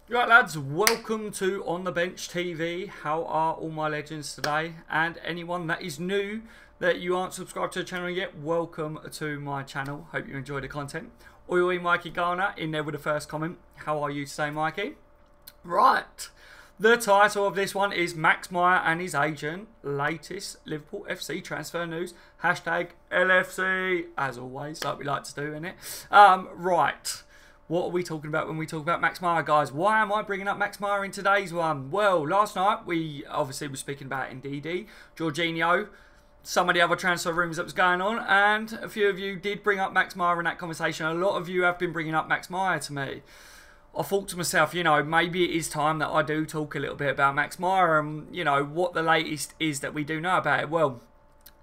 Right lads, welcome to On The Bench TV. How are all my legends today? And anyone that is new, that you aren't subscribed to the channel yet, welcome to my channel. Hope you enjoy the content. Oi Mikey Garner in there with the first comment. How are you today, Mikey? Right, the title of this one is Max Meyer and his agent, latest Liverpool FC transfer news. Hashtag LFC, as always, like we like to do, innit? Right. What are we talking about when we talk about Max Meyer, guys? Why am I bringing up Max Meyer in today's one? Well, last night we obviously were speaking about Ndidi, Jorginho, some of the other transfer rumours that was going on, and a few of you did bring up Max Meyer in that conversation. A lot of you have been bringing up Max Meyer to me. I thought to myself, you know, maybe it is time that I do talk a little bit about Max Meyer and, you know, what the latest is that we do know about it. Well,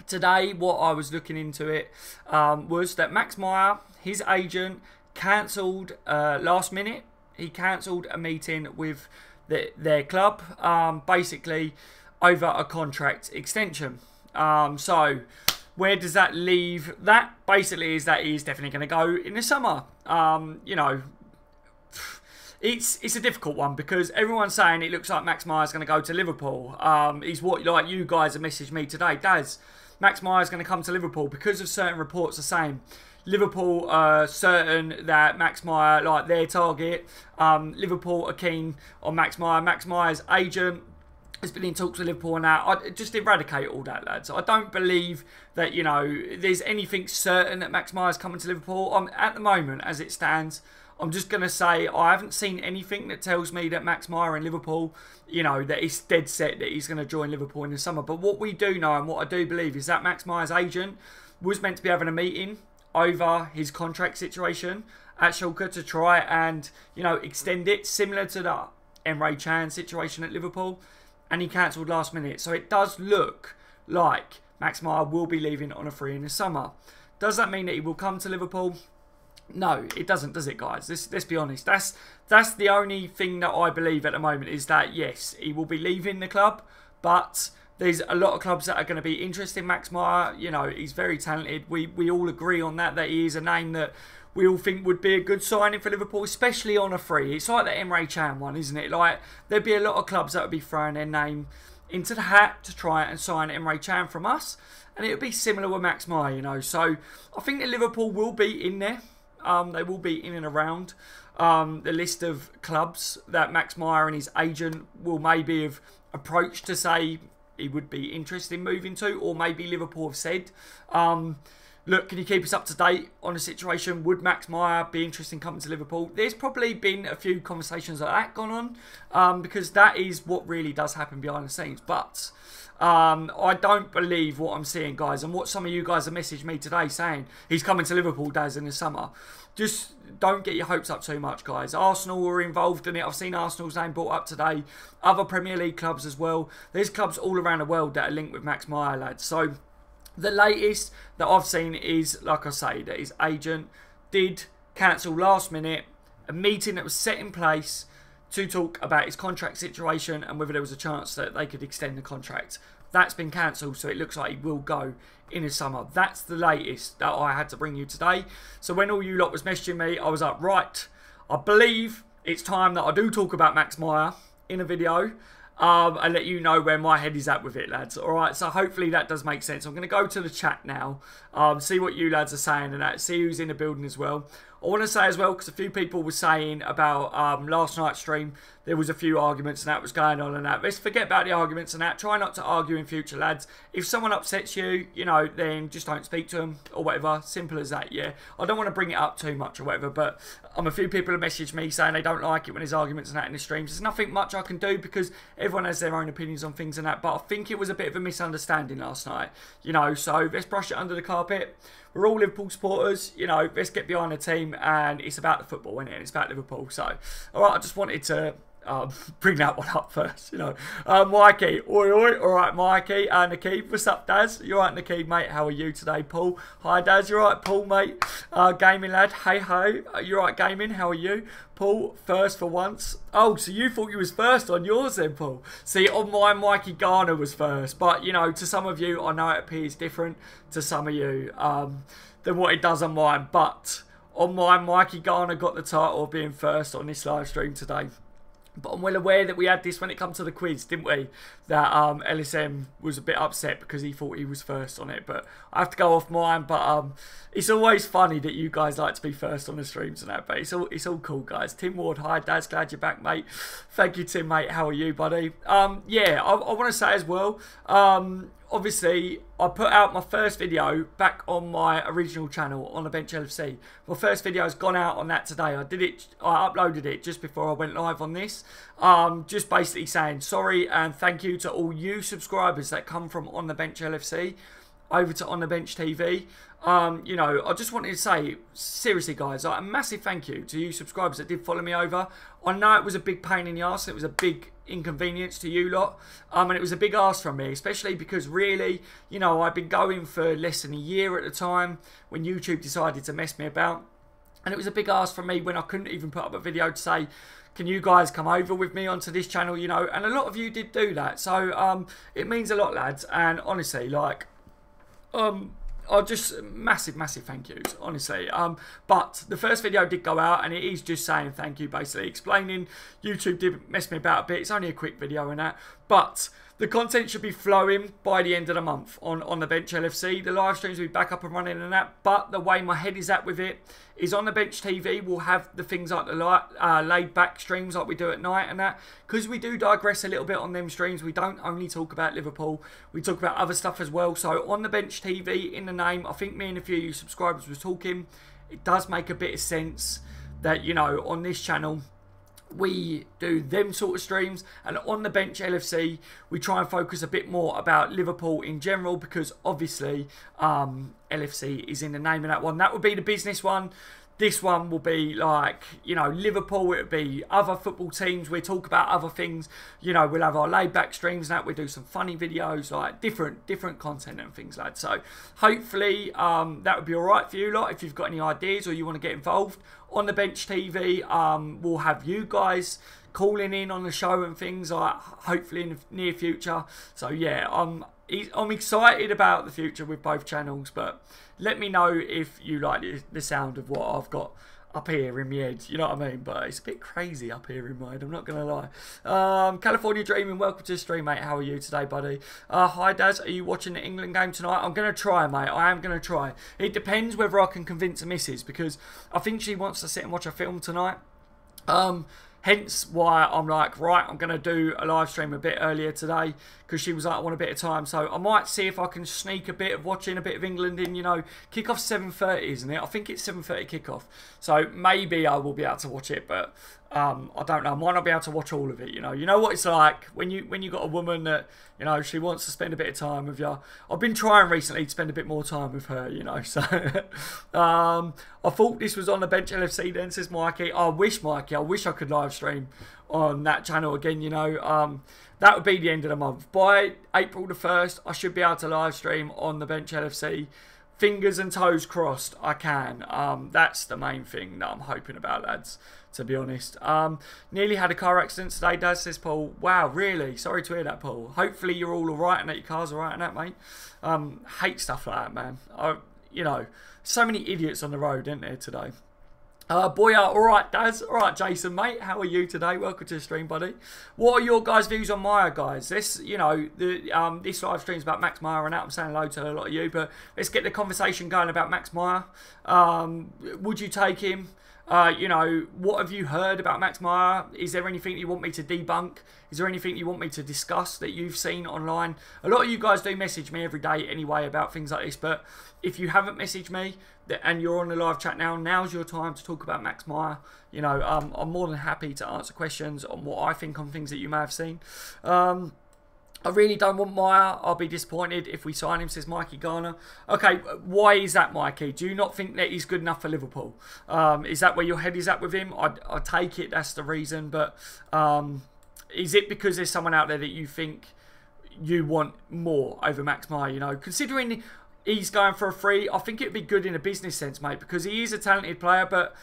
today what I was looking into it was that Max Meyer, his agent, cancelled last minute. He cancelled a meeting with their club, basically over a contract extension. So where does that leave that? Basically is that he's definitely going to go in the summer. You know, it's a difficult one because everyone's saying it looks like Max Meyer's going to go to Liverpool. He's what, like, you guys have messaged me today, Daz, Max Meyer's going to come to Liverpool because of certain reports are saying Liverpool are certain that Max Meyer, like their target. Liverpool are keen on Max Meyer. Max Meyer's agent has been in talks with Liverpool now. I just eradicate all that, lads. I don't believe that, you know, there's anything certain that Max Meyer's coming to Liverpool. At the moment, as it stands, I'm just going to say I haven't seen anything that tells me that Max Meyer in Liverpool, you know, that it's dead set that he's going to join Liverpool in the summer. But what we do know and what I do believe is that Max Meyer's agent was meant to be having a meeting over his contract situation at Schalke to try and, you know, extend it, similar to the Emre Can situation at Liverpool, and he cancelled last minute. So it does look like Max Meyer will be leaving on a free in the summer. Does that mean that he will come to Liverpool? No, it doesn't, does it, guys? Let's be honest. That's the only thing that I believe at the moment is that, yes, he will be leaving the club, but there's a lot of clubs that are going to be interested in Max Meyer. You know, he's very talented. We all agree on that he is a name that we all think would be a good signing for Liverpool, especially on a free. It's like the Emre Can one, isn't it? Like, there'd be a lot of clubs that would be throwing their name into the hat to try and sign Emre Can from us. And it would be similar with Max Meyer, you know. So I think that Liverpool will be in there. They will be in and around the list of clubs that Max Meyer and his agent will maybe have approached to say he would be interested in moving to, or maybe Liverpool have said, look, can you keep us up to date on the situation? Would Max Meyer be interested in coming to Liverpool? There's probably been a few conversations like that gone on, because that is what really does happen behind the scenes. But I don't believe what I'm seeing, guys, and what some of you guys have messaged me today saying he's coming to Liverpool, Daz, in the summer. Just don't get your hopes up too much, guys. Arsenal were involved in it. I've seen Arsenal's name brought up today. Other Premier League clubs as well. There's clubs all around the world that are linked with Max Meyer, lads. So the latest that I've seen is, like I say, that his agent did cancel last minute a meeting that was set in place to talk about his contract situation and whether there was a chance that they could extend the contract. That's been cancelled, so it looks like he will go in the summer. That's the latest that I had to bring you today. So when all you lot was messaging me, I was like, right, I believe it's time that I do talk about Max Meyer in a video and let you know where my head is at with it, lads. All right, so hopefully that does make sense. I'm going to go to the chat now, see what you lads are saying and that, see who's in the building as well. I want to say as well, because a few people were saying about last night's stream, there was a few arguments and that was going on and that. Let's forget about the arguments and that. Try not to argue in future, lads. If someone upsets you, you know, then just don't speak to them or whatever. Simple as that, yeah. I don't want to bring it up too much or whatever, but a few people have messaged me saying they don't like it when there's arguments and that in the streams. There's nothing much I can do because everyone has their own opinions on things and that, but I think it was a bit of a misunderstanding last night, you know, so let's brush it under the carpet. We're all Liverpool supporters, you know, let's get behind the team and it's about the football, isn't it? It's about Liverpool. So, all right, I just wanted to bring that one up first, you know. Mikey, oi, oi, all right, Mikey, and Nakeeb, what's up, Daz? You all right, Nakeeb, mate? How are you today, Paul? Hi, Daz, you all right, Paul, mate? Gaming lad, hey, ho, you all right, gaming? How are you? Paul, first for once. Oh, so you thought you was first on yours then, Paul? See, on mine, Mikey Garner was first, but, you know, to some of you, I know it appears different to some of you than what it does on mine, but on mine, Mikey Garner got the title of being first on this live stream today. But I'm well aware that we had this when it comes to the quiz, didn't we? That LSM was a bit upset because he thought he was first on it. But I have to go off mine. But it's always funny that you guys like to be first on the streams and that. But it's all cool, guys. Tim Ward, hi, Daz. Glad you're back, mate. Thank you, Tim, mate. How are you, buddy? Yeah, I want to say as well. Obviously, I put out my first video back on my original channel on the Bench LFC. My first video has gone out on that today. I uploaded it just before I went live on this. Just basically saying sorry and thank you to all you subscribers that come from On The Bench LFC over to On The Bench TV. You know, I just wanted to say, seriously guys, like, a massive thank you to you subscribers that did follow me over. I know it was a big pain in the arse, it was a big inconvenience to you lot, and it was a big ask from me, especially because really, you know, I've been going for less than a year at the time when YouTube decided to mess me about, and it was a big ask from me when I couldn't even put up a video to say, can you guys come over with me onto this channel, you know, and a lot of you did do that, so it means a lot, lads, and honestly, like, I'll just massive thank yous, honestly. But the first video did go out and it is just saying thank you, basically explaining YouTube did mess me about a bit. It's only a quick video and that, but the content should be flowing by the end of the month on the Bench LFC. The live streams will be back up and running and that, but the way my head is at with it is On The Bench TV we'll have the things like the laid back streams like we do at night and that, because we do digress a little bit on them streams. We don't only talk about Liverpool, we talk about other stuff as well. So On The Bench TV, in the name, I think me and a few of you subscribers was talking, it does make a bit of sense that, you know, on this channel we do them sort of streams, and On The Bench LFC we try and focus a bit more about Liverpool in general, because obviously LFC is in the name of that one. That would be the business one. This one will be like, you know, Liverpool, it would be other football teams. We talk about other things, you know, we'll have our laid back streams and that. We do some funny videos, like different content and things like that. So hopefully that would be all right for you lot. If you've got any ideas or you want to get involved, On The Bench TV, we'll have you guys calling in on the show and things, like hopefully in the near future. So yeah, I'm excited about the future with both channels, but let me know if you like the sound of what I've got up here in my head, you know what I mean? But it's a bit crazy up here in my head, I'm not going to lie. California Dreaming, welcome to the stream, mate. How are you today, buddy? Hi, Daz. Are you watching the England game tonight? I'm going to try, mate. I am going to try. It depends whether I can convince the missus, because I think she wants to sit and watch a film tonight. Hence why I'm like, right, I'm going to do a live stream a bit earlier today, because she was like, I want a bit of time. So I might see if I can sneak a bit of watching a bit of England in, you know. Kickoff's 7:30, isn't it? I think it's 7:30 kickoff. So maybe I will be able to watch it, but I don't know. I might not be able to watch all of it, you know. You know what it's like when you got a woman that, you know, she wants to spend a bit of time with you. I've been trying recently to spend a bit more time with her, you know. So I thought this was On The Bench LFC then, says Mikey. I wish I could live stream on that channel again, you know. That would be the end of the month. By April the 1st, I should be able to live stream On The Bench LFC. Fingers and toes crossed, I can. That's the main thing that I'm hoping about, lads, to be honest. Nearly had a car accident today, Daz, says Paul. Wow, really? Sorry to hear that, Paul. Hopefully you're all alright and that your car's alright and that, mate. Hate stuff like that, man. You know, so many idiots on the road, isn't there, today? Boy, alright, Daz. Alright, Jason, mate. How are you today? Welcome to the stream, buddy. What are your guys' views on Meyer, guys? This, you know, this live stream's about Max Meyer and that. I'm saying hello to a lot of you, but let's get the conversation going about Max Meyer. Would you take him? You know, what have you heard about Max Meyer? Is there anything you want me to debunk? Is there anything you want me to discuss that you've seen online? A lot of you guys do message me every day anyway about things like this, but if you haven't messaged me and you're on the live chat now, now's your time to talk about Max Meyer. You know, I'm more than happy to answer questions on what I think on things that you may have seen. I really don't want Meyer. I'll be disappointed if we sign him, says Mikey Garner. Okay, why is that, Mikey? Do you not think that he's good enough for Liverpool? Is that where your head is at with him? I take it that's the reason, but is it because there's someone out there that you think you want more over Max Meyer? You know, considering he's going for a free, I think it'd be good in a business sense, mate, because he is a talented player, but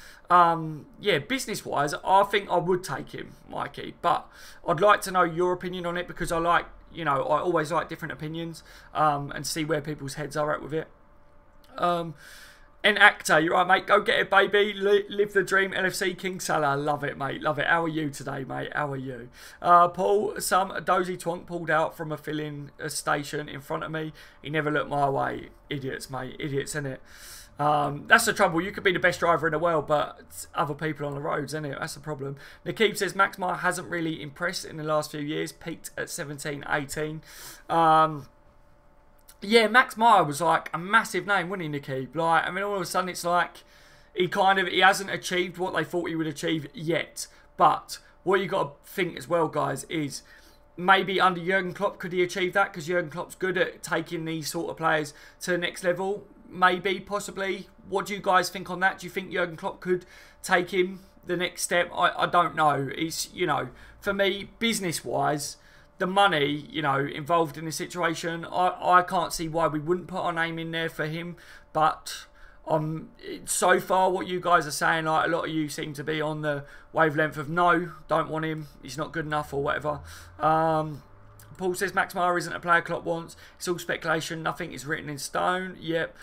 yeah, business-wise, I think I would take him, Mikey, but I'd like to know your opinion on it, because I like, you know, I always like different opinions and see where people's heads are at with it. An actor, you're right, mate. Go get it, baby. Live the dream. LFC King Salah. Love it, mate. Love it. How are you today, mate? How are you? Paul, some dozy twonk pulled out from a filling station in front of me. He never looked my way. Idiots, mate. Idiots, innit? That's the trouble. You could be the best driver in the world, but other people on the roads, isn't it? That's the problem. Nakib says Max Meyer hasn't really impressed in the last few years. Peaked at 17, 18. Yeah, Max Meyer was like a massive name, wasn't he, Nakib? Like, I mean, all of a sudden it's like he hasn't achieved what they thought he would achieve yet. But what you got to think as well, guys, is maybe under Jurgen Klopp could he achieve that? Because Jurgen Klopp's good at taking these sort of players to the next level. Maybe, possibly. What do you guys think on that? Do you think Jurgen Klopp could take him the next step? I don't know. It's, you know, for me, business-wise, the money, you know, involved in the situation, I can't see why we wouldn't put our name in there for him. But so far, what you guys are saying, like a lot of you seem to be on the wavelength of no, don't want him, he's not good enough or whatever. Paul says Max Meyer isn't a player Klopp wants. It's all speculation. Nothing is written in stone. Yep.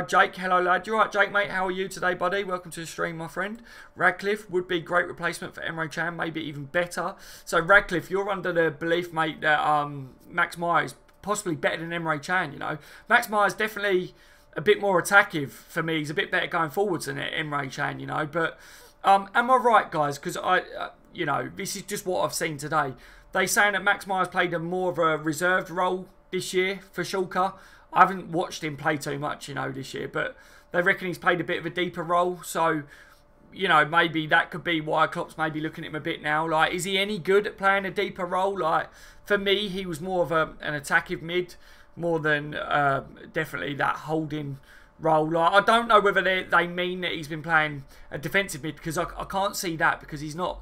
Jake, hello lad. You alright, Jake, mate? How are you today, buddy? Welcome to the stream, my friend. Radcliffe would be great replacement for Emre Can. Maybe even better. So Radcliffe, you're under the belief, mate, that Max Meyer is possibly better than Emre Can. You know, Max Meyer is definitely a bit more attackive for me. He's a bit better going forwards than Emre Can. You know, but am I right, guys? Because you know, this is just what I've seen today. They saying that Max Meyer's played a more of a reserved role this year for Schalke. I haven't watched him play too much, you know, this year, but they reckon he's played a bit of a deeper role. So, you know, maybe that could be why Klopp's maybe looking at him a bit now. Like, is he any good at playing a deeper role? Like, for me, he was more of an attacking mid, more than definitely that holding role. Like, I don't know whether they mean that he's been playing a defensive mid, because I can't see that, because he's not.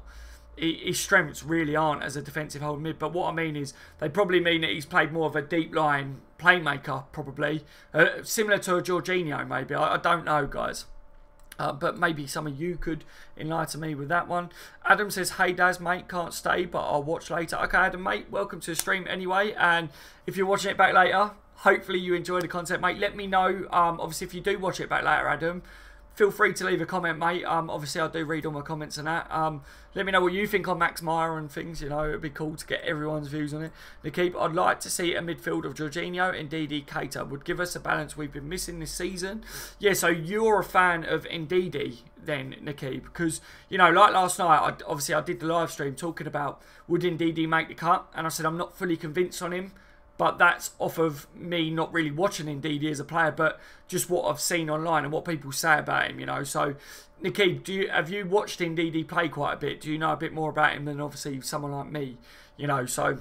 His strengths really aren't as a defensive hold mid, but what I mean is they probably mean that he's played more of a deep line playmaker, probably similar to a Jorginho, maybe. I don't know, guys, but maybe some of you could enlighten me with that one. Adam says, "Hey Daz, mate, can't stay, but I'll watch later." Okay, Adam, mate, welcome to the stream anyway, and if you're watching it back later, hopefully you enjoy the content, mate. Let me know. Obviously, if you do watch it back later, Adam, feel free to leave a comment, mate. Obviously, I do read all my comments and that. Let me know what you think on Max Meyer and things. You know, it'd be cool to get everyone's views on it. Nakib, I'd like to see a midfield of Jorginho and Ndidi Keita. Would give us a balance we've been missing this season. Yeah, so you're a fan of Ndidi then, Nakib, because, you know, like last night, obviously I did the live stream talking about would Ndidi make the cut, and I said I'm not fully convinced on him. But that's off of me not really watching Ndidi as a player, but just what I've seen online and what people say about him, you know. So, Nakib, have you watched Ndidi play quite a bit? Do you know a bit more about him than obviously someone like me, you know? So,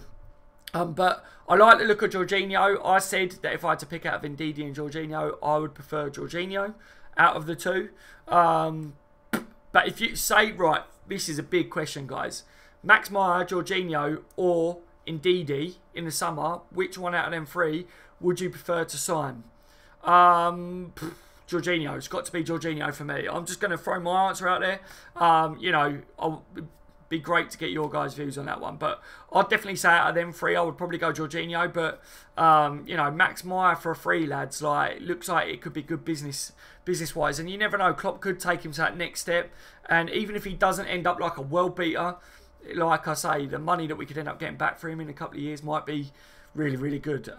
but I like the look of Jorginho. I said that if I had to pick out of Ndidi and Jorginho, I would prefer Jorginho out of the two. But if you say, right, this is a big question, guys. Max Meyer, Jorginho, or Ndidi in the summer, which one out of them three would you prefer to sign? Jorginho. It's got to be Jorginho for me. I'm just going to throw my answer out there. You know, it'd be great to get your guys' views on that one. But I'd definitely say out of them three, I would probably go Jorginho. But, you know, Max Meyer for a free, lads, like, looks like it could be good business-wise. And you never know, Klopp could take him to that next step. And even if he doesn't end up like a world beater, like I say, the money that we could end up getting back for him in a couple of years might be really, really good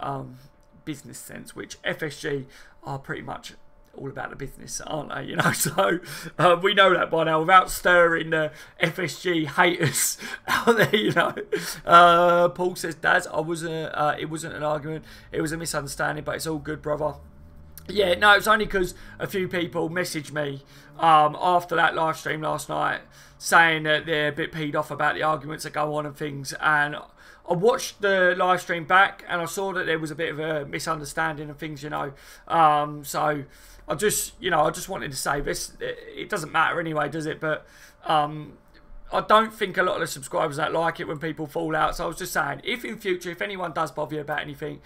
business sense, which FSG are pretty much all about the business, aren't they? You know, so we know that by now without stirring the FSG haters out there, you know. Paul says, Daz, it wasn't an argument, it was a misunderstanding, but it's all good, brother. Yeah, no, it's only because a few people messaged me after that live stream last night saying that they're a bit peed off about the arguments that go on and things. And I watched the live stream back and I saw that there was a bit of a misunderstanding and things, you know. So I just wanted to say this. It doesn't matter anyway, does it? But I don't think a lot of the subscribers that like it when people fall out. So I was just saying, if in future, if anyone does bother you about anything,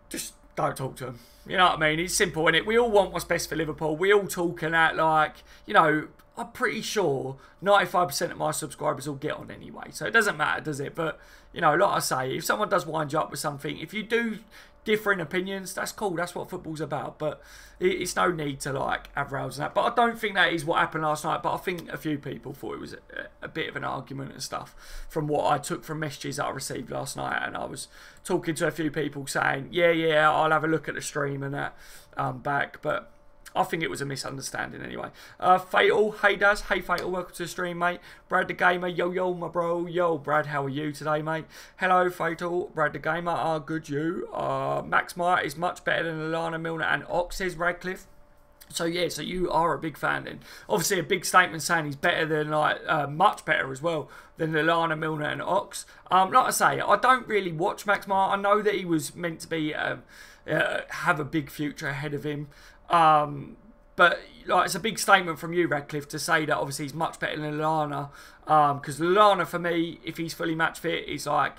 just don't talk to them. You know what I mean? It's simple, innit? We all want what's best for Liverpool. We all talk and that, like, you know, I'm pretty sure 95% of my subscribers will get on anyway. So it doesn't matter, does it? But, you know, like I say, if someone does wind you up with something, if you do differing opinions, that's cool. That's what football's about. But it's no need to, like, have rows and that. But I don't think that is what happened last night. But I think a few people thought it was a bit of an argument and stuff from what I took from messages that I received last night. And I was talking to a few people saying, yeah, I'll have a look at the stream and that back. But I think it was a misunderstanding anyway. Fatal, hey Daz, hey Fatal, welcome to the stream, mate. Brad the Gamer, yo, my bro. Yo, Brad, how are you today, mate? Hello, Fatal, Brad the Gamer, good you. Max Meyer is much better than Lallana, Milner and Ox, says Radcliffe. So yeah, so you are a big fan then. Obviously a big statement saying he's better than, like, much better as well than Lallana, Milner and Ox. Like I say, I don't really watch Max Meyer. I know that he was meant to be, have a big future ahead of him. But like, it's a big statement from you, Radcliffe, to say that obviously he's much better than Lallana. Because Lallana, for me, if he's fully match fit, is like,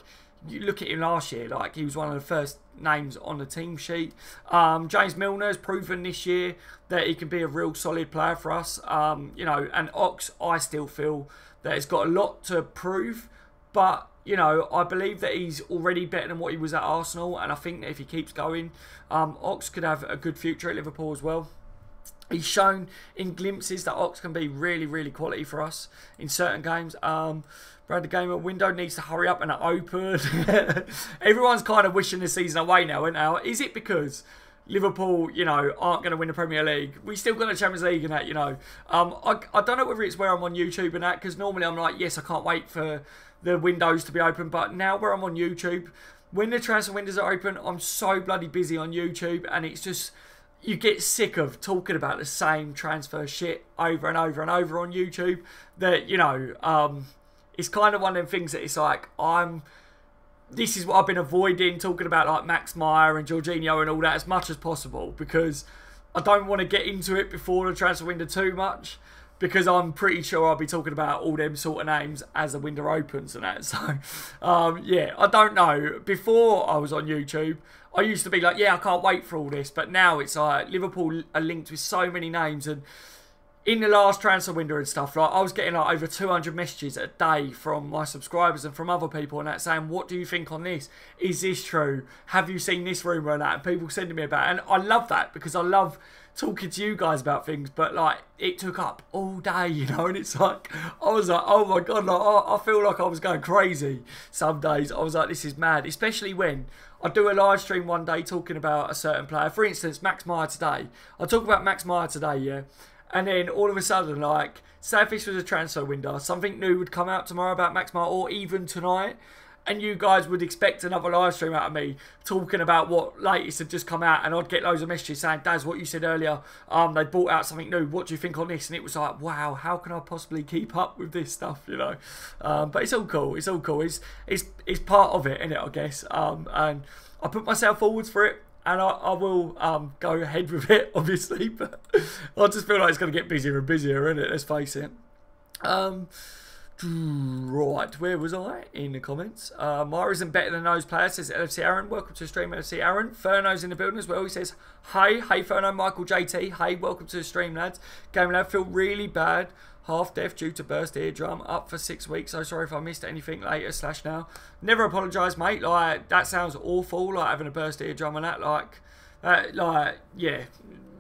you look at him last year, like he was one of the first names on the team sheet. James Milner has proven this year that he can be a real solid player for us. You know, and Ox, I still feel that he's got a lot to prove, but you know, I believe that he's already better than what he was at Arsenal, and I think that if he keeps going, Ox could have a good future at Liverpool as well. He's shown in glimpses that Ox can be really, really quality for us in certain games. Brad the Gamer, window needs to hurry up and open. Everyone's kind of wishing the season away now, isn't it? Is it because Liverpool, you know, aren't going to win the Premier League? We still got the Champions League and that, you know. I don't know whether it's where I'm on YouTube and that, because normally I'm like, yes, I can't wait for the windows to be open, but now where I'm on YouTube, when the transfer windows are open, I'm so bloody busy on YouTube, and it's just, you get sick of talking about the same transfer shit over and over and over on YouTube, that, you know, it's kind of one of them things that it's like, this is what I've been avoiding, talking about like Max Meyer and Jorginho and all that as much as possible, because I don't want to get into it before the transfer window too much, because I'm pretty sure I'll be talking about all them sort of names as the window opens and that. So, yeah, I don't know. Before I was on YouTube, I used to be like, yeah, I can't wait for all this. But now it's like Liverpool are linked with so many names. And in the last transfer window and stuff, like, I was getting like over 200 messages a day from my subscribers and from other people and that, saying, what do you think on this? Is this true? Have you seen this rumour and that? And people sending me about it. And I love that, because I love talking to you guys about things, but like, it took up all day, you know, and it's like, I was like, oh my god, like, I feel like I was going crazy some days. I was like, this is mad, especially when I do a live stream one day talking about a certain player. For instance, Max Meyer today. I talk about Max Meyer today, yeah, and then all of a sudden, like, say if this was a transfer window, something new would come out tomorrow about Max Meyer, or even tonight, and you guys would expect another live stream out of me talking about what latest had just come out, and I'd get loads of messages saying, Daz, what you said earlier, they brought out something new, what do you think on this? And it was like, wow, how can I possibly keep up with this stuff, you know? But it's all cool, it's all cool, it's part of it, innit, I guess, and I put myself forwards for it, and I will go ahead with it, obviously, but I just feel like it's going to get busier and busier, innit, let's face it. Right, where was I? In the comments. Meyer isn't better than those players, says LFC Aaron. Welcome to the stream, LFC Aaron. Furno's in the building as well. He says, hey Furno, Michael JT. Hey, welcome to the stream, lads. Game lad, feel really bad. Half deaf due to burst eardrum. Up for 6 weeks. So sorry if I missed anything later / now. Never apologise, mate. Like, that sounds awful, like having a burst eardrum and that. Like, yeah.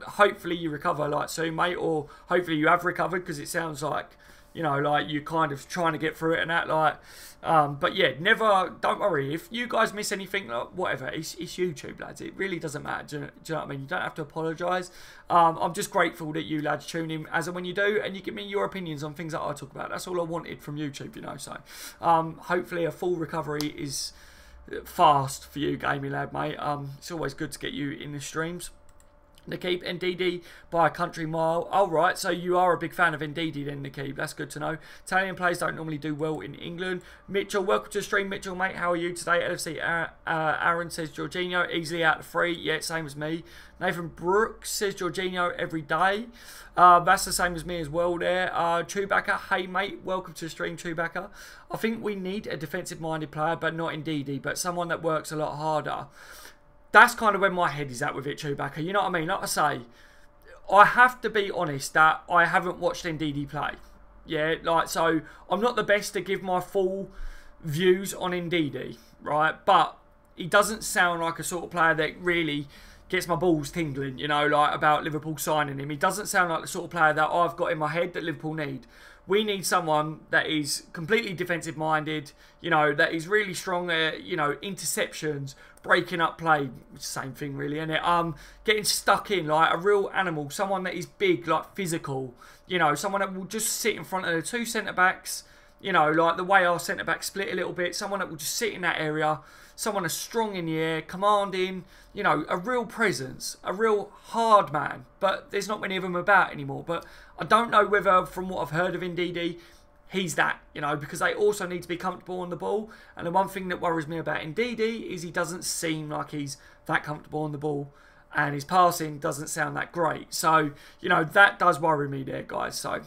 Hopefully you recover, like, soon, mate. Or hopefully you have recovered, because it sounds like, you know, like, you're kind of trying to get through it and that, like, but yeah, don't worry, if you guys miss anything, like, whatever, it's YouTube, lads, it really doesn't matter, do you know what I mean? You don't have to apologise. I'm just grateful that you lads tune in as and when you do, and you give me your opinions on things that I talk about. That's all I wanted from YouTube, you know, so, hopefully a full recovery is fast for you, gaming lad, mate. It's always good to get you in the streams. Nakib, Ndidi by a country mile. Oh, right, so you are a big fan of Ndidi then, Nakib. That's good to know. Italian players don't normally do well in England. Mitchell, welcome to the stream, Mitchell, mate. How are you today? LFC Aaron says Jorginho, easily out of 3. Yeah, same as me. Nathan Brooks says Jorginho every day. That's the same as me as well there. Chewbacca, hey, mate. Welcome to the stream, Chewbacca. I think we need a defensive-minded player, but not Ndidi, but someone that works a lot harder. That's kind of where my head is at with it, Chewbacca. You know what I mean? Like I say, I have to be honest that I haven't watched Ndidi play. Yeah, like, so I'm not the best to give my full views on Ndidi, right? But he doesn't sound like a sort of player that really gets my balls tingling, you know, like about Liverpool signing him. He doesn't sound like the sort of player that I've got in my head that Liverpool need. We need someone that is completely defensive minded, you know, that is really strong at, you know, interceptions, breaking up play, same thing really, isn't it? Getting stuck in, like a real animal, someone that is big, like physical, you know, someone that will just sit in front of the two centre-backs, you know, like the way our centre-backs split a little bit, someone that will just sit in that area, someone that's strong in the air, commanding, you know, a real presence, a real hard man. But there's not many of them about anymore. But I don't know whether, from what I've heard of Ndidi, he's that, you know, because they also need to be comfortable on the ball. And the one thing that worries me about Ndidi is he doesn't seem like he's that comfortable on the ball. And his passing doesn't sound that great. So, you know, that does worry me there, guys. So,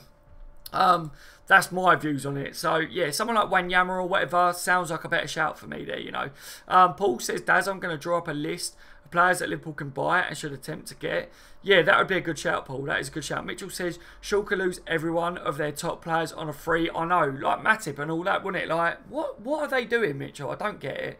that's my views on it. So, yeah, someone like Wanyama or whatever sounds like a better shout for me there, you know. Paul says, Daz, I'm going to draw up a list of players that Liverpool can buy and should attempt to get. Yeah, that would be a good shout, Paul. That is a good shout. Mitchell says, Shaw could lose every one of their top players on a free. I know, like Matip and all that, wouldn't it? Like, what are they doing, Mitchell? I don't get it.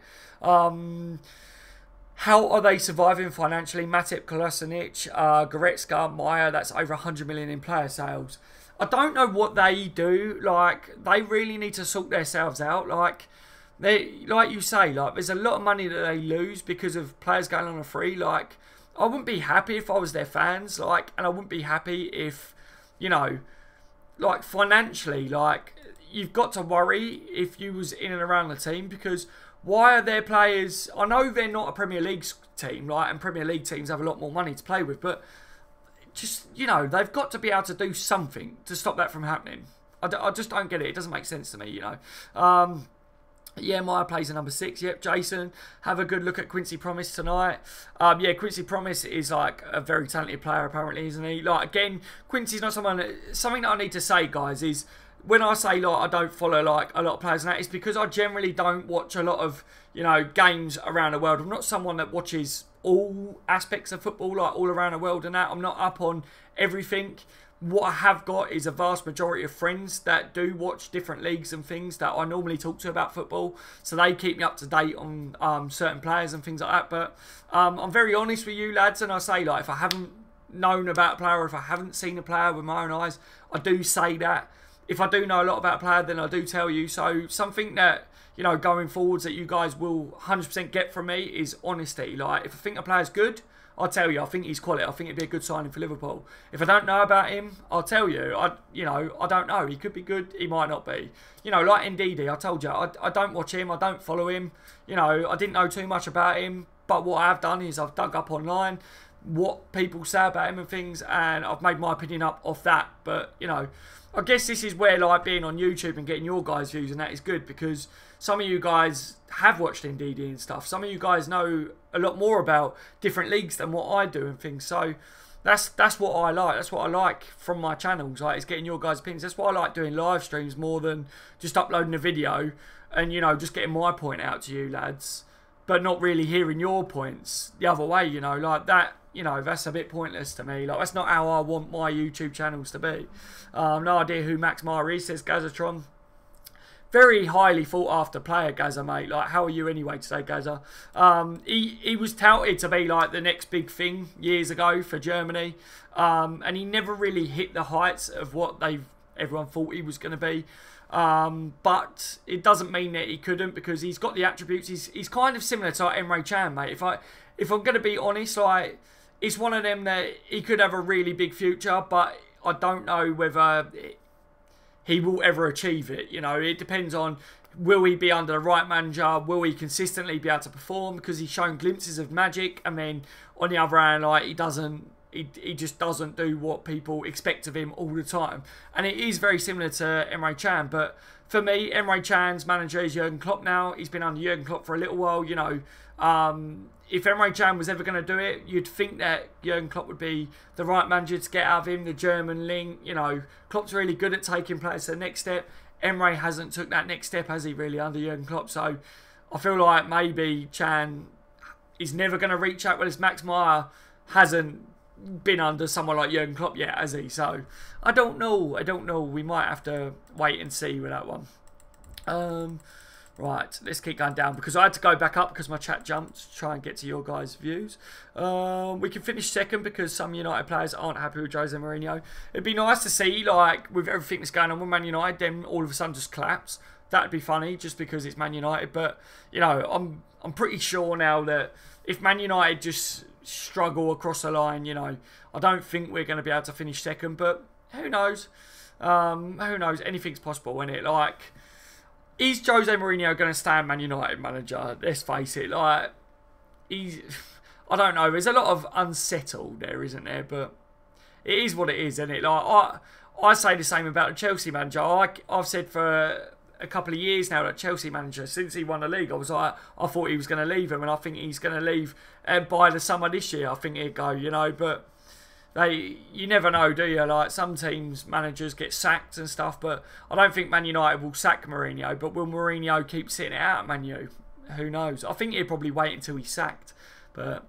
How are they surviving financially? Matip, Kolasinac, Goretzka, Meyer, that's over 100 million in player sales. I don't know what they do. Like, they really need to sort themselves out. Like you say, like, there's a lot of money that they lose because of players going on a free. Like, I wouldn't be happy if I was their fans. Like, and I wouldn't be happy if, you know, like, financially, like, you've got to worry if you was in and around the team, because why are their players... I know they're not a Premier League team, right, and Premier League teams have a lot more money to play with, but just, you know, they've got to be able to do something to stop that from happening. I just don't get it. It doesn't make sense to me, you know. Yeah, Meyer plays a number 6. Yep, Jason, have a good look at Quincy Promise tonight. Yeah, Quincy Promise is like a very talented player, apparently, isn't he? Like, again, Quincy's not someone... Something that I need to say, guys, is when I say, like, I don't follow, like, a lot of players and that, it's because I generally don't watch a lot of, you know, games around the world. I'm not someone that watches all aspects of football, like, all around the world and that. I'm not up on everything. What I have got is a vast majority of friends that do watch different leagues and things that I normally talk to about football. So they keep me up to date on certain players and things like that. But I'm very honest with you, lads, and I say, like, if I haven't known about a player or if I haven't seen a player with my own eyes, I do say that. If I do know a lot about a player, then I do tell you. So something that, you know, going forwards that you guys will 100% get from me is honesty. Like, if I think a player's good, I'll tell you, I think he's quality. I think it'd be a good signing for Liverpool. If I don't know about him, I'll tell you. You know, I don't know. He could be good. He might not be. You know, like Ndidi, I told you, I don't watch him. I don't follow him. You know, I didn't know too much about him. But what I have done is I've dug up online what people say about him and things, and I've made my opinion up off that. But, you know, I guess this is where, like, being on YouTube and getting your guys' views and that is good, because some of you guys have watched Ndidi and stuff. Some of you guys know a lot more about different leagues than what I do and things. So that's what I like. That's what I like from my channels. Like, is getting your guys' opinions. That's why I like doing live streams more than just uploading a video and, you know, just getting my point out to you, lads, but not really hearing your points the other way, you know, like that. You know, that's a bit pointless to me. Like, that's not how I want my YouTube channels to be. No idea who Max Meyer is, says Gazatron. Very highly thought after player, Gaza, mate. Like, how are you anyway today, Gaza? He was touted to be like the next big thing years ago for Germany. And he never really hit the heights of what everyone thought he was going to be. But it doesn't mean that he couldn't, because he's got the attributes. He's kind of similar to like Emre Can, mate. If I'm going to be honest, like, it's one of them that he could have a really big future, but I don't know whether he will ever achieve it. You know, it depends on, will he be under the right manager? Will he consistently be able to perform? Because he's shown glimpses of magic, and then on the other hand, like, he just doesn't do what people expect of him all the time. And it is very similar to Emre Can. But for me, Emre Can's manager is Jurgen Klopp now. He's been under Jurgen Klopp for a little while, you know. If Emre Can was ever going to do it, you'd think that Jurgen Klopp would be the right manager to get out of him, the German link. You know, Klopp's really good at taking players to the next step. Emre hasn't took that next step, has he, really, under Jurgen Klopp? So I feel like maybe Can is never going to reach out, whereas Max Meyer hasn't been under someone like Jurgen Klopp yet, has he? So I don't know. We might have to wait and see with that one. Right, let's keep going down because I had to go back up because my chat jumped to try and get to your guys' views. We can finish second because some United players aren't happy with Jose Mourinho. It'd be nice to see, like, with everything that's going on with Man United, then all of a sudden just collapse. That'd be funny just because it's Man United. But, you know, I'm pretty sure now that if Man United just struggle across the line, you know, I don't think we're going to be able to finish second. But who knows? Who knows? Anything's possible, isn't it? Like, is Jose Mourinho going to stay Man United manager? Let's face it. Like, I don't know. There's a lot of unsettled there, isn't there? But it is what it is, isn't it? Like, I say the same about the Chelsea manager. I've said for a couple of years now that Chelsea manager, since he won the league, I thought he was going to leave him, and I think he's going to leave by the summer this year. I think he'd go, you know, but you never know, do you? Like, some teams, managers get sacked and stuff, but I don't think Man United will sack Mourinho. But will Mourinho keep sitting it out at Man U? Who knows? I think he'll probably wait until he's sacked, but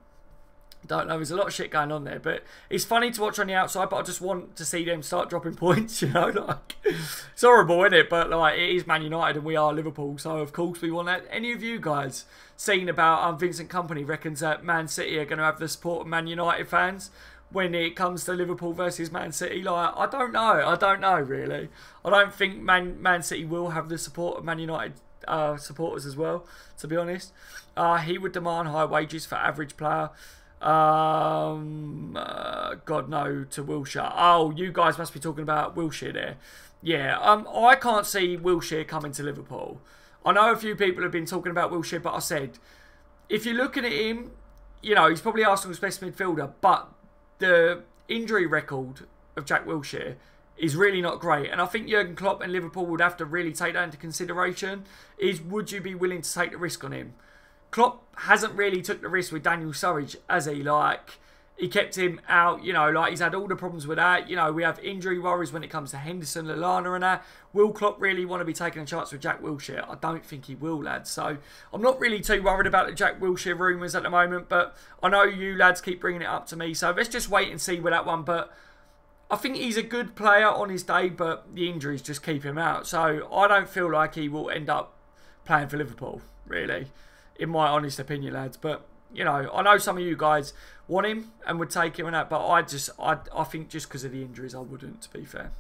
don't know. There's a lot of shit going on there, but it's funny to watch on the outside. But I just want to see them start dropping points. You know, like, it's horrible, isn't it? But like, it is Man United, and we are Liverpool, so of course we want that. Any of you guys seen about Vincent Kompany reckons that Man City are going to have the support of Man United fans when it comes to Liverpool versus Man City? Like, I don't know really. I don't think Man City will have the support of Man United supporters as well, to be honest. He would demand high wages for average player. God no, to Wilshere. Oh, you guys must be talking about Wilshere there. Yeah, I can't see Wilshere coming to Liverpool. I know a few people have been talking about Wilshere, but I said, if you're looking at him, you know, he's probably Arsenal's best midfielder, but the injury record of Jack Wilshere is really not great. And I think Jurgen Klopp and Liverpool would have to really take that into consideration. Would you be willing to take the risk on him? Klopp hasn't really took the risk with Daniel Sturridge, has he? Like, he kept him out, you know, like, he's had all the problems with that. You know, we have injury worries when it comes to Henderson, Lallana and that. Will Klopp really want to be taking a chance with Jack Wilshere? I don't think he will, lads. So I'm not really too worried about the Jack Wilshere rumours at the moment, but I know you lads keep bringing it up to me. So let's just wait and see with that one. But I think he's a good player on his day, but the injuries just keep him out. So I don't feel like he will end up playing for Liverpool, really, in my honest opinion, lads. But, you know, I know some of you guys want him and would take him and that, but I think just because of the injuries, I wouldn't, to be fair.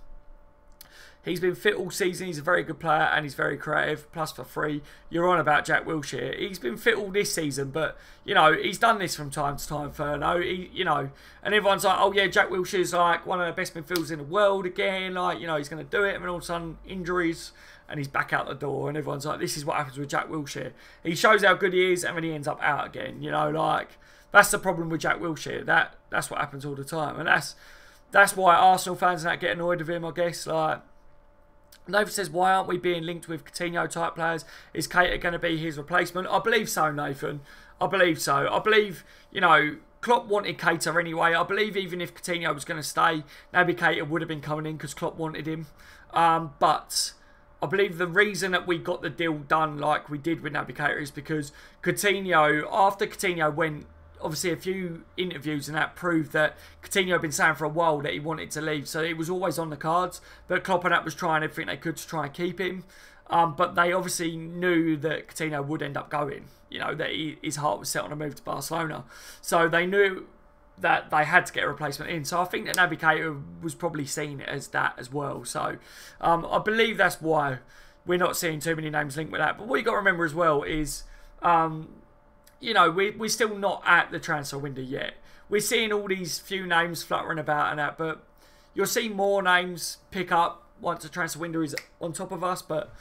He's been fit all season. He's a very good player and he's very creative. Plus for free. You're on about Jack Wilshere. He's been fit all this season, but, you know, he's done this from time to time, Furno. You know, and everyone's like, oh yeah, Jack Wilshere's like one of the best midfielders in the world again. Like, you know, he's going to do it. And then all of a sudden, injuries, and he's back out the door. And everyone's like, this is what happens with Jack Wilshere. He shows how good he is, and then he ends up out again. You know, like, that's the problem with Jack Wilshere. That's what happens all the time. And that's why Arsenal fans and that get annoyed with him, I guess. Like, Nathan says, why aren't we being linked with Coutinho type players? Is Keita going to be his replacement? I believe so, Nathan. I believe so. I believe, you know, Klopp wanted Keita anyway. I believe even if Coutinho was going to stay, maybe Keita would have been coming in because Klopp wanted him. But I believe the reason that we got the deal done like we did with Naby Keita is because Coutinho, after Coutinho went, obviously a few interviews and that proved that Coutinho had been saying for a while that he wanted to leave. So it was always on the cards. But Klopp and that was trying everything they could to try and keep him. But they obviously knew that Coutinho would end up going. You know, that his heart was set on a move to Barcelona. So they knew that they had to get a replacement in. So I think that Naby Keita was probably seen as that as well. So I believe that's why we're not seeing too many names linked with that. But what you got to remember as well is, you know, we're still not at the transfer window yet. We're seeing all these few names fluttering about and that, but you'll see more names pick up once the transfer window is on top of us. But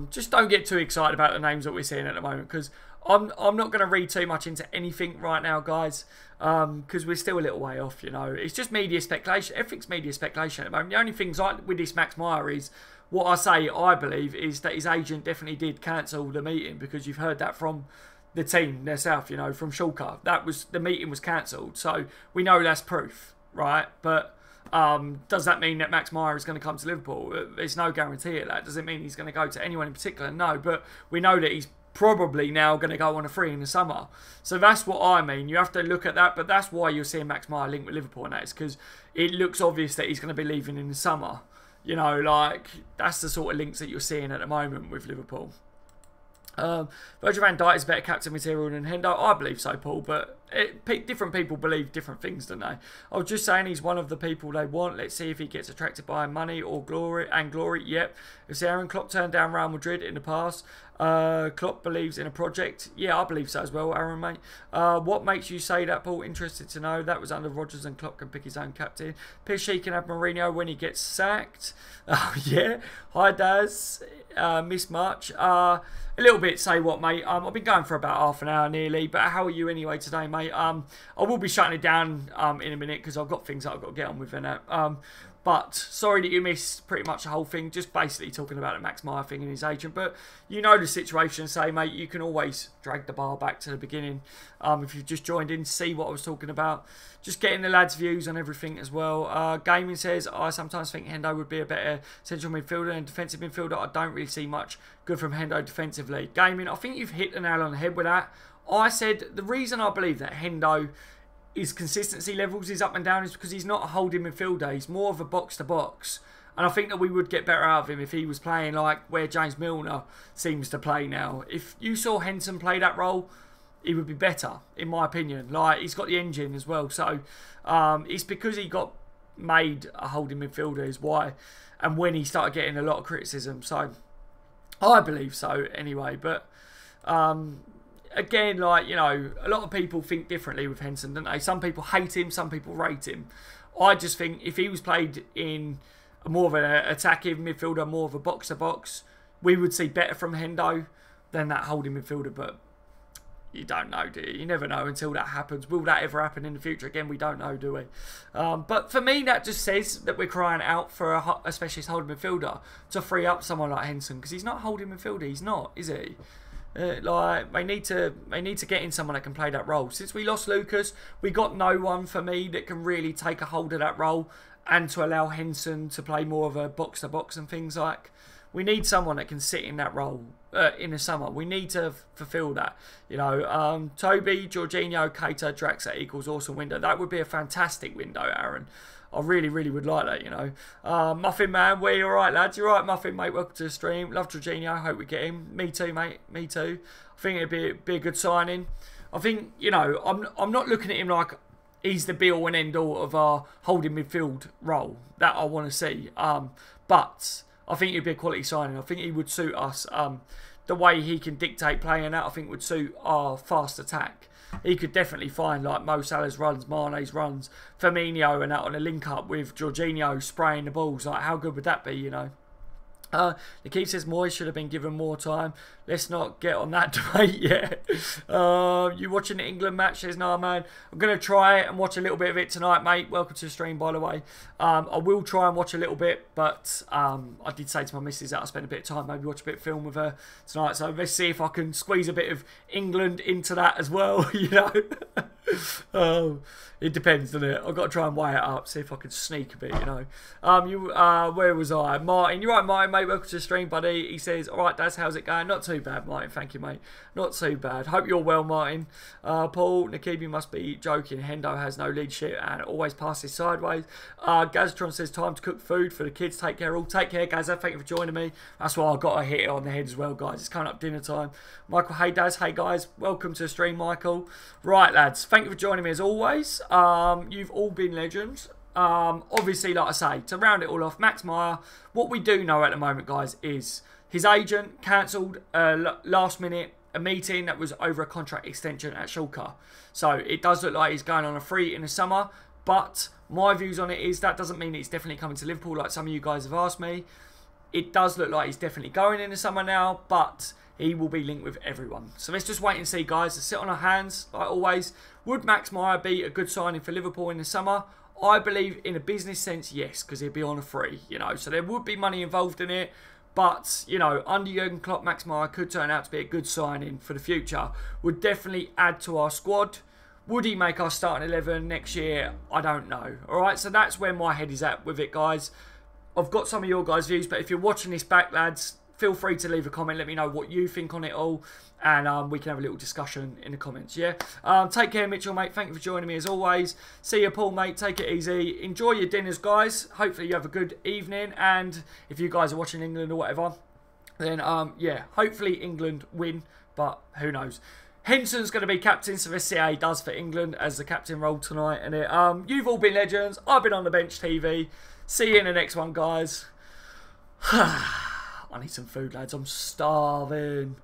just don't get too excited about the names that we're seeing at the moment, because I'm not going to read too much into anything right now, guys, because we're still a little way off, you know. It's just media speculation. Everything's media speculation at the moment. The only things like with this Max Meyer is, what I say, I believe, is that his agent definitely did cancel the meeting, because you've heard that from the team themselves, you know, from Schalke. The meeting was cancelled, so we know that's proof, right? But does that mean that Max Meyer is going to come to Liverpool? There's no guarantee of that. Does it mean he's going to go to anyone in particular? No, but we know that he's probably now going to go on a free in the summer. So that's what I mean. You have to look at that, but that's why you're seeing Max Meyer linked with Liverpool, and that is because it looks obvious that he's going to be leaving in the summer. You know, like, that's the sort of links that you're seeing at the moment with Liverpool. Virgil van Dijk is better captain material than Hendo. I believe so, Paul, but different people believe different things, don't they? I was just saying he's one of the people they want. Let's see if he gets attracted by money or glory. Yep. If Aaron Klopp turned down Real Madrid in the past, Klopp believes in a project. Yeah, I believe so as well, Aaron, mate. What makes you say that, Paul? Interested to know. That was under Rodgers, and Klopp can pick his own captain. Pishy can have Mourinho when he gets sacked. Yeah. Hi, Daz. Miss much. A little bit, say what, mate. I've been going for about half an hour nearly, but how are you anyway today, mate? I will be shutting it down in a minute because I've got things that I've got to get on with and that. But sorry that you missed pretty much the whole thing. Just basically talking about the Max Meyer thing and his agent. But you know the situation. Say, mate, you can always drag the bar back to the beginning. If you've just joined in, see what I was talking about. Just getting the lads' views on everything as well. Gaming says, I sometimes think Hendo would be a better central midfielder and defensive midfielder. I don't really see much good from Hendo defensively. Gaming, I think you've hit the nail on the head with that. I said the reason I believe that Hendo, his consistency levels is up and down is because he's not a holding midfielder. He's more of a box-to-box. And I think that we would get better out of him if he was playing like where James Milner seems to play now. If you saw Henson play that role, he would be better, in my opinion. Like, he's got the engine as well. So, it's because he got made a holding midfielder is why. And when he started getting a lot of criticism. So, I believe so anyway. But, again, like, you know, a lot of people think differently with Henson, don't they? Some people hate him, some people rate him. I just think if he was played in more of an attacking midfielder, more of a box-to-box, we would see better from Hendo than that holding midfielder. But you don't know, do you? You never know until that happens. Will that ever happen in the future? Again, we don't know, do we? But for me, that just says that we're crying out for a specialist holding midfielder to free up someone like Henson, because he's not holding midfielder. He's not, is he? Like, they need to get in someone that can play that role. Since we lost Lucas, we got no one for me that can really take a hold of that role and to allow Henson to play more of a box-to-box and things like. We need someone that can sit in that role in the summer. We need to fulfil that. You know, Toby, Jorginho, Keita, Draxler equals awesome window. That would be a fantastic window, Aaron. I really, really would like that, you know. Muffin Man, where you alright, lads? You're right, Muffin, mate. Welcome to the stream. Love Jorginho. Hope we get him. Me too, mate. Me too. I think it'd be a good signing. I think, you know, I'm not looking at him like he's the be-all and end-all of our holding midfield role that I want to see. But I think he'd be a quality signing. I think he would suit us. The way he can dictate playing that, I think would suit our fast attack. He could definitely find like Mo Salah's runs, Mane's runs, Firmino and that on a link up with Jorginho spraying the balls. Like, how good would that be, you know? The keep says Moyes should have been given more time. Let's not get on that debate yet. You watching the England match? Says, no, man. I'm going to try it and watch a little bit of it tonight, mate. Welcome to the stream, by the way. I will try and watch a little bit, but I did say to my missus that I'll spend a bit of time, maybe watch a bit of film with her tonight. So let's see if I can squeeze a bit of England into that as well, you know. It depends, doesn't it? I've got to try and weigh it up, see if I can sneak a bit, you know. Where was I? Martin, you're right, Martin, mate. Welcome to the stream, buddy. He says, all right, Daz, how's it going? Not too bad, Martin. Thank you, mate. Not too bad. Hope you're well, Martin. Paul, Nakibi must be joking. Hendo has no leadership and always passes sideways. Gazatron says, time to cook food for the kids. Take care, all. Take care, Gazza. Thank you for joining me. That's why I've got to hit it on the head as well, guys. It's coming up dinner time. Michael, hey, Daz. Hey, guys. Welcome to the stream, Michael. Right, lads. Thank you for joining me as always. You've all been legends. Obviously, like I say, to round it all off, Max Meyer, what we do know at the moment, guys, is his agent cancelled last minute a meeting that was over a contract extension at Schalke. So it does look like he's going on a free in the summer, but my views on it is that doesn't mean it's definitely coming to Liverpool like some of you guys have asked me. It does look like he's definitely going in the summer now, but he will be linked with everyone. So let's just wait and see, guys. Let's sit on our hands, like always. Would Max Meyer be a good signing for Liverpool in the summer? I believe in a business sense, yes, because he'd be on a free, you know. So there would be money involved in it. But, you know, under Jurgen Klopp, Max Meyer could turn out to be a good signing for the future. Would definitely add to our squad. Would he make our starting 11 next year? I don't know. All right, so that's where my head is at with it, guys. I've got some of your guys' views, but if you're watching this back, lads, feel free to leave a comment. Let me know what you think on it all. And we can have a little discussion in the comments, yeah? Take care, Mitchell, mate. Thank you for joining me as always. See you, Paul, mate. Take it easy. Enjoy your dinners, guys. Hopefully you have a good evening. And if you guys are watching England or whatever, then, yeah, hopefully England win. But who knows? Henson's going to be captain, so let's see how he does for England as the captain role tonight. And you've all been legends. I've been on the bench TV. See you in the next one, guys. I need some food, lads. I'm starving.